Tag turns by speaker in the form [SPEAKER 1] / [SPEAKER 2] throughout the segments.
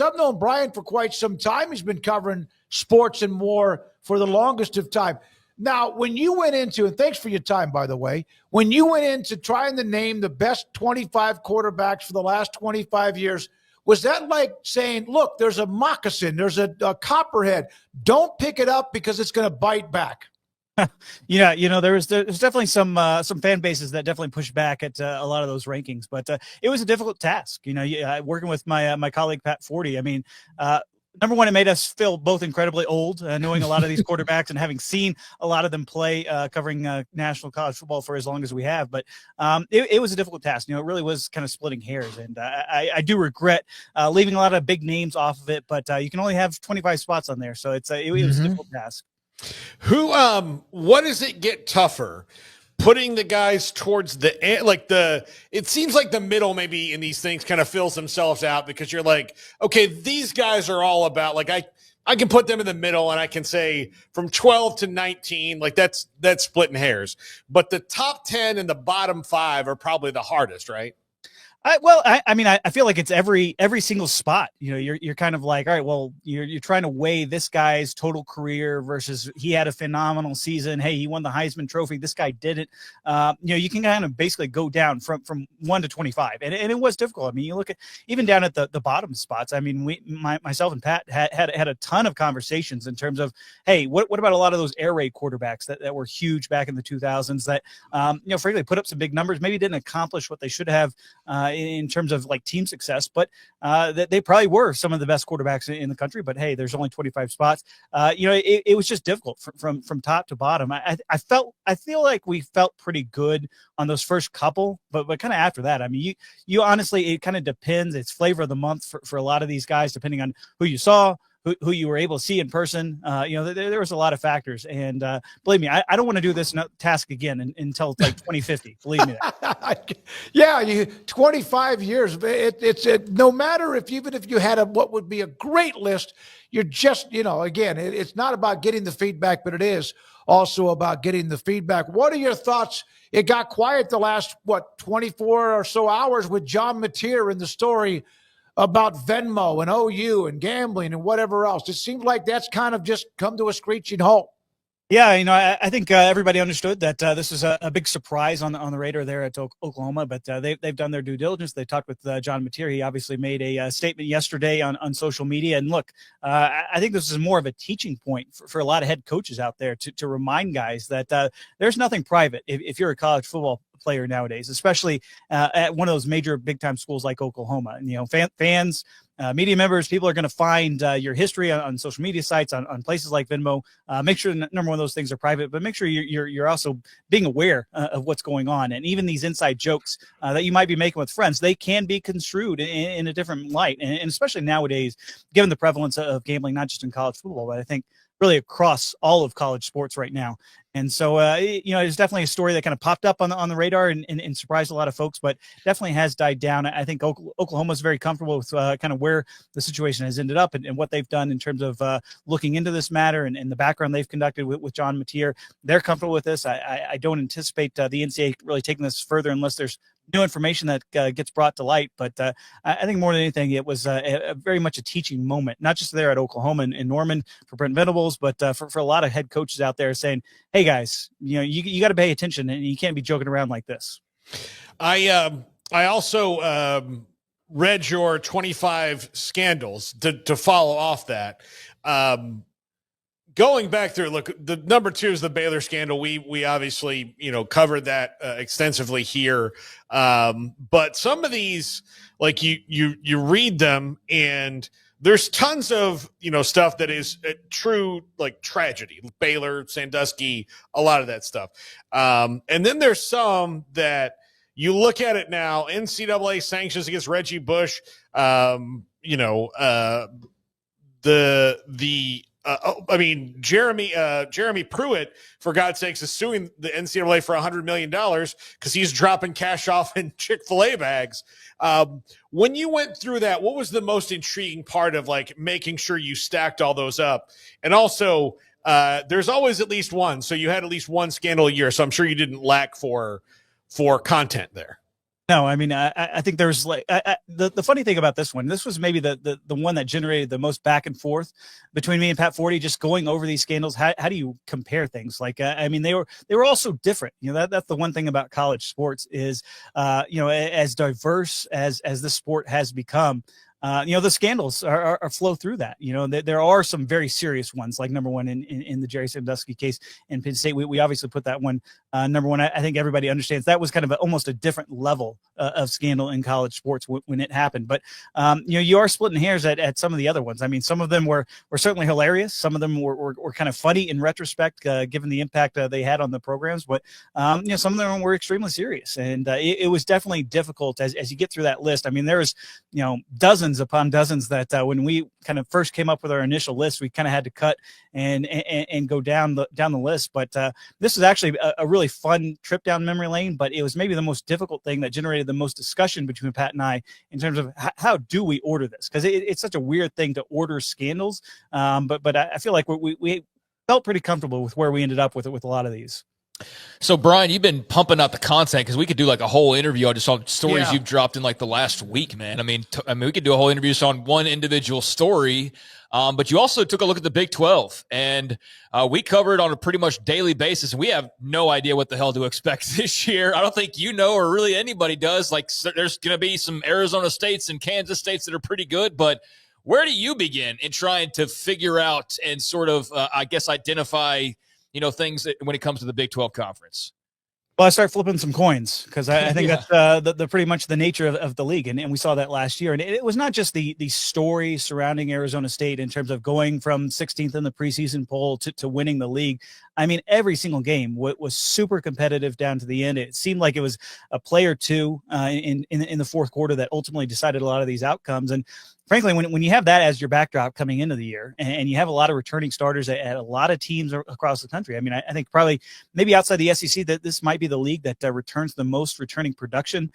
[SPEAKER 1] I've known Bryan for quite some time. He's been covering sports and more for the longest of time. Now, when you went into, and thanks for your time, by the way, when you went into trying to name the best 25 quarterbacks for the last 25 years, was that like saying, look, there's a moccasin, there's a copperhead, don't pick it up because it's going to bite back?
[SPEAKER 2] Yeah, there's definitely some fan bases that definitely push back at a lot of those rankings, but it was a difficult task. Working with my colleague Pat Forty. I mean, number one, it made us feel both incredibly old, knowing a lot of these quarterbacks and having seen a lot of them play, covering national college football for as long as we have. But it was a difficult task. It really was kind of splitting hairs, and I do regret leaving a lot of big names off of it. But you can only have 25 spots on there, so it was a difficult task.
[SPEAKER 3] What does it get tougher? Putting the guys towards the end, it seems like the middle maybe in these things kind of fills themselves out because you're like, okay, these guys are all about I can put them in the middle and I can say from 12 to 19, that's splitting hairs. But the top 10 and the bottom 5 are probably the hardest, right?
[SPEAKER 2] I feel like it's every single spot. You're kind of like, all right, well, you're trying to weigh this guy's total career versus he had a phenomenal season. Hey, he won the Heisman Trophy. This guy didn't. You can kind of basically go down from 1 to 25, and it was difficult. I mean, you look at even down at the bottom spots. I mean, myself and Pat had a ton of conversations in terms of, hey, what about a lot of those air raid quarterbacks that were huge back in the 2000s that frankly put up some big numbers, maybe didn't accomplish what they should have in terms of like team success, but they probably were some of the best quarterbacks in the country. But hey, there's only 25 spots. It was just difficult from top to bottom. I feel like we felt pretty good on those first couple, but kind of after that, I mean, you honestly, it kind of depends. It's flavor of the month for a lot of these guys, depending on who you saw, who you were able to see in person. There was a lot of factors, and believe me, I don't want to do this task again until like 2050. Believe me that.
[SPEAKER 1] Yeah, 25 years. It's no matter even if you had what would be a great list, you're just, again, it's not about getting the feedback, but it is also about getting the feedback. What are your thoughts? It got quiet the last, 24 or so hours with John Mateer in the story about Venmo and OU and gambling and whatever else. It seems like that's kind of just come to a screeching halt.
[SPEAKER 2] Yeah, I think everybody understood that this is a big surprise on the radar there at Oklahoma, but they've done their due diligence. They talked with John Mateer. He obviously made a statement yesterday on social media. And look, I think this is more of a teaching point for a lot of head coaches out there to remind guys that there's nothing private if you're a college football player nowadays, especially at one of those major big time schools like Oklahoma. And, fans, media members, people are going to find your history on social media sites, on places like Venmo. Make sure number one of those things are private, but make sure you're also being aware of what's going on. And even these inside jokes that you might be making with friends, they can be construed in a different light. And especially nowadays, given the prevalence of gambling, not just in college football, but I think really across all of college sports right now. And so, it's definitely a story that kind of popped up on the radar and surprised a lot of folks, but definitely has died down. I think Oklahoma is very comfortable with kind of where the situation has ended up and what they've done in terms of looking into this matter and the background they've conducted with John Mateer. They're comfortable with this. I don't anticipate the NCAA really taking this further unless there's new information that gets brought to light. But I think more than anything, it was very much a teaching moment, not just there at Oklahoma and Norman for Brent Venables, but for a lot of head coaches out there saying, hey guys, you got to pay attention and you can't be joking around like this.
[SPEAKER 3] I also read your 25 scandals to follow off that. Going back through, look, the number 2 is the Baylor scandal. We obviously, covered that extensively here. But some of these, like you read them and there's tons of, stuff that is true, like tragedy, Baylor, Sandusky, a lot of that stuff. And then there's some that you look at it now, NCAA sanctions against Reggie Bush, Jeremy Pruitt, for God's sakes, is suing the NCAA for $100 million because he's dropping cash off in Chick-fil-A bags. When you went through that, what was the most intriguing part of like making sure you stacked all those up? And also, there's always at least one. So you had at least one scandal a year. So I'm sure you didn't lack for content there.
[SPEAKER 2] No, I mean, I think there's like the funny thing about this one. This was maybe the one that generated the most back and forth between me and Pat Forty, just going over these scandals. How do you compare things? Like, I mean, they were all so different. You know, that's the one thing about college sports is, you know, as diverse as this sport has become. You know, the scandals are flow through that. You know, there are some very serious ones, like number one in the Jerry Sandusky case in Penn State. We obviously put that one number one. I think everybody understands that was kind of almost a different level of scandal in college sports when it happened. But you know, you are splitting hairs at some of the other ones. I mean, some of them were certainly hilarious. Some of them were kind of funny in retrospect, given the impact they had on the programs. But you know, some of them were extremely serious, and it was definitely difficult as you get through that list. I mean, there was, you know, dozens upon dozens that when we kind of first came up with our initial list, we kind of had to cut and go down the list. But this is actually a really fun trip down memory lane, but it was maybe the most difficult thing that generated the most discussion between Pat and I in terms of how do we order this? Because it's such a weird thing to order scandals. But I feel like we felt pretty comfortable with where we ended up with a lot of these.
[SPEAKER 4] So, Bryan, you've been pumping out the content because we could do like a whole interview on just on stories you've dropped in like the last week, man. I mean, we could do a whole interview just on one individual story. But you also took a look at the Big 12, and we covered on a pretty much daily basis. And we have no idea what the hell to expect this year. I don't think you know, or really anybody does. Like, there's going to be some Arizona States and Kansas States that are pretty good, but where do you begin in trying to figure out and sort of, I guess, identify, you know, things when it comes to the Big 12 conference?
[SPEAKER 2] Well, I start flipping some coins because I think that's the pretty much the nature of the league, and we saw that last year. And it was not just the story surrounding Arizona State in terms of going from 16th in the preseason poll to winning the league. I mean, every single game was super competitive down to the end. It seemed like it was a play or two in the fourth quarter that ultimately decided a lot of these outcomes. And frankly, when you have that as your backdrop coming into the year, and you have a lot of returning starters at a lot of teams across the country, I mean, I think probably maybe outside the SEC that this might be the league that returns the most returning production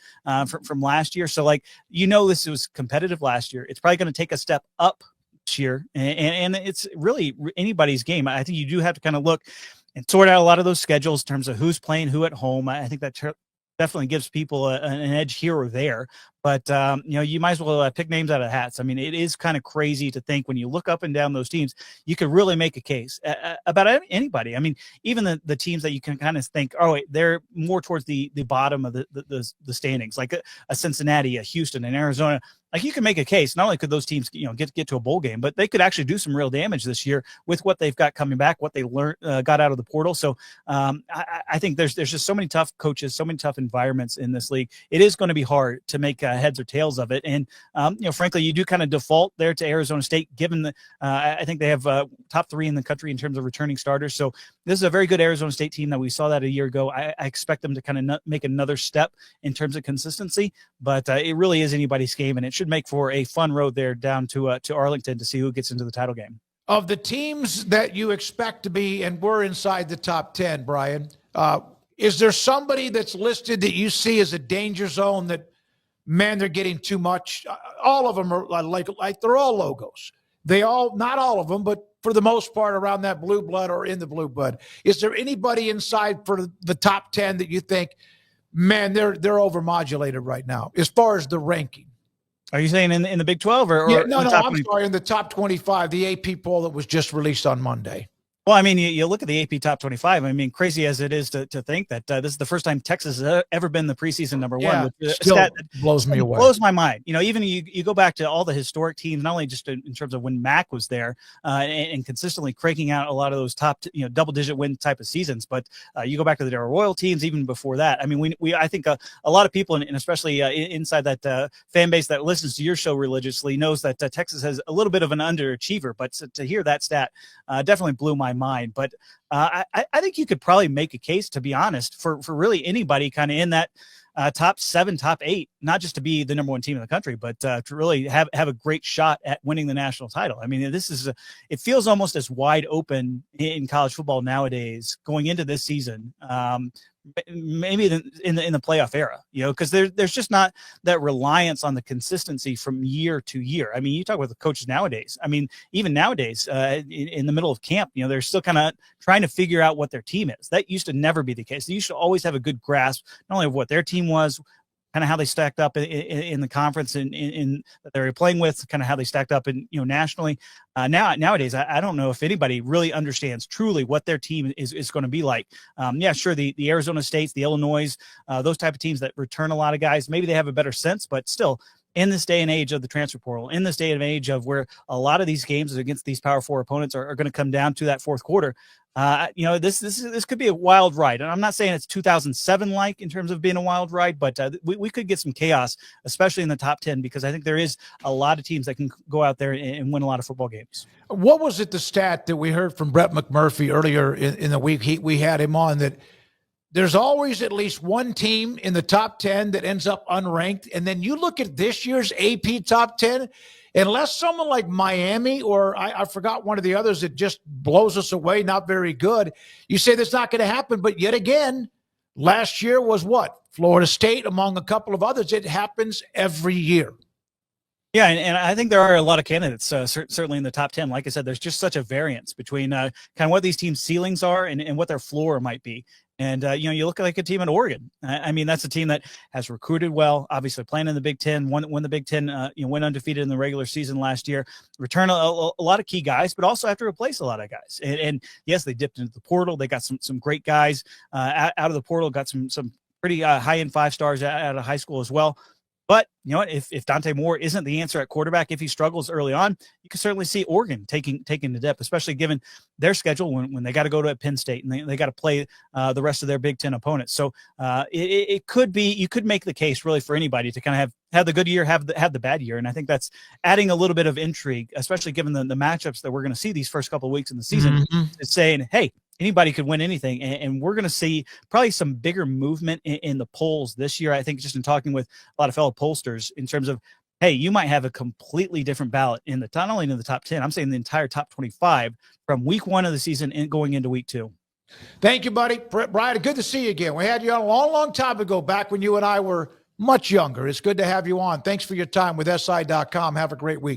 [SPEAKER 2] from last year. So, like, you know, this was competitive last year. It's probably going to take a step up this year, and it's really anybody's game. I think you do have to kind of look and sort out a lot of those schedules in terms of who's playing who at home. I think that definitely gives people an edge here or there. But, you know, you might as well pick names out of hats. I mean, it is kind of crazy to think when you look up and down those teams, you could really make a case about anybody. I mean, even the teams that you can kind of think, oh, wait, they're more towards the bottom of the standings, like a Cincinnati, a Houston, and Arizona. Like, you can make a case. Not only could those teams, you know, get to a bowl game, but they could actually do some real damage this year with what they've got coming back, what they learned, got out of the portal. So I think there's just so many tough coaches, so many tough environments in this league. It is going to be hard to make heads or tails of it. And, you know, frankly, you do kind of default there to Arizona State, given I think they have top 3 in the country in terms of returning starters. So this is a very good Arizona State team that we saw that a year ago. I expect them to kind of make another step in terms of consistency, but it really is anybody's game, and it should make for a fun road there down to Arlington to see who gets into the title game.
[SPEAKER 1] Of the teams that you expect to be and were inside the top 10, Bryan, is there somebody that's listed that you see as a danger zone that, man, they're getting too much? All of them are like they're all logos. They all, not all of them, but for the most part around that blue blood or in the blue blood. Is there anybody inside for the top 10 that you think, man, they're overmodulated right now as far as the ranking?
[SPEAKER 2] Are you saying in the Big 12 or
[SPEAKER 1] yeah, no, I'm sorry, in the top 25, the AP poll that was just released on Monday?
[SPEAKER 2] Well, I mean, you look at the AP top 25. I mean, crazy as it is to think that this is the first time Texas has ever been the preseason number one. Which
[SPEAKER 1] still blows me away.
[SPEAKER 2] Blows my mind. You know, even you go back to all the historic teams, not only just in terms of when Mac was there and consistently cranking out a lot of those top, double-digit win type of seasons, but you go back to the Darrell Royal teams even before that. I mean, I think a lot of people, and especially inside that fan base that listens to your show religiously, knows that Texas has a little bit of an underachiever. But to hear that stat definitely blew my mind. But I think you could probably make a case, to be honest, for really anybody kind of in that top 7, top 8, not just to be the number one team in the country, but to really have a great shot at winning the national title. I mean, it feels almost as wide open in college football nowadays going into this season. Maybe in the playoff era, because there's just not that reliance on the consistency from year to year. I mean, you talk about the coaches nowadays. I mean, even nowadays, in the middle of camp, they're still kind of trying to figure out what their team is. That used to never be the case. They used to always have a good grasp, not only of what their team was, kind of how they stacked up in the conference in that they were playing with, kind of how they stacked up in, nationally. Nowadays, I don't know if anybody really understands truly what their team is going to be like. Yeah, sure, the Arizona States, the Illinois, those type of teams that return a lot of guys, maybe they have a better sense, but still, in this day and age of the transfer portal, in this day and age of where a lot of these games against these Power Four opponents are going to come down to that fourth quarter, this could be a wild ride. And I'm not saying it's 2007 like in terms of being a wild ride, but we could get some chaos, especially in the top 10, because I think there is a lot of teams that can go out there and win a lot of football games.
[SPEAKER 1] What was it, the stat that we heard from Brett McMurphy earlier in the week? We had him on that. There's always at least one team in the top 10 that ends up unranked. And then you look at this year's AP top 10, unless someone like Miami or I forgot one of the others that just blows us away, not very good, you say that's not going to happen. But yet again, last year was what? Florida State, among a couple of others. It happens every year.
[SPEAKER 2] Yeah, and I think there are a lot of candidates, certainly in the top 10. Like I said, there's just such a variance between kind of what these teams' ceilings are and what their floor might be. And, you look at like a team in Oregon. I mean, that's a team that has recruited well, obviously playing in the Big Ten, won the Big Ten, went undefeated in the regular season last year, return a lot of key guys, but also have to replace a lot of guys. And yes, they dipped into the portal. They got some great guys out of the portal, got some pretty high-end 5 stars out of high school as well. But you know what? If Dante Moore isn't the answer at quarterback, if he struggles early on, you can certainly see Oregon taking the dip, especially given their schedule when they got to go to Penn State and they got to play the rest of their Big Ten opponents. So it could be, you could make the case really for anybody to kind of have the good year, have the bad year, and I think that's adding a little bit of intrigue, especially given the matchups that we're going to see these first couple of weeks in the season. It's saying, hey, anybody could win anything. And we're going to see probably some bigger movement in the polls this year. I think just in talking with a lot of fellow pollsters in terms of, hey, you might have a completely different ballot in the, not only in the top 10, I'm saying the entire top 25 from week 1 of the season and going into week 2.
[SPEAKER 1] Thank you, buddy. Bryan, good to see you again. We had you on a long, long time ago, back when you and I were much younger. It's good to have you on. Thanks for your time with SI.com. Have a great week.